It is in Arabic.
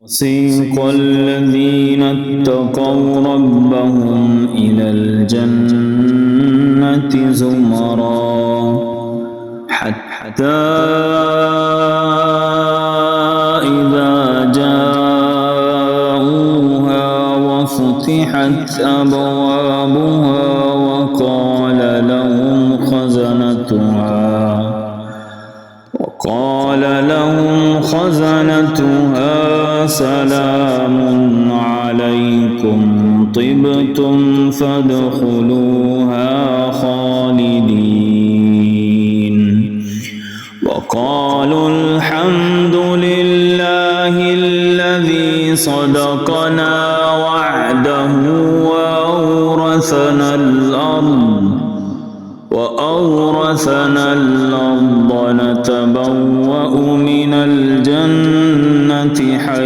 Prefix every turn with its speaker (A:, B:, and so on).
A: وسيق الذين اتقوا ربهم إلى الجنة زمرا حتى إذا جاءوها وفتحت أبوابها وقال لهم خزنتها سلام عليكم طبتم فادخلوها خالدين وقالوا الحمد لله الذي صدقنا وعده وأورثنا الأرض نتبوأ من الجنة حيث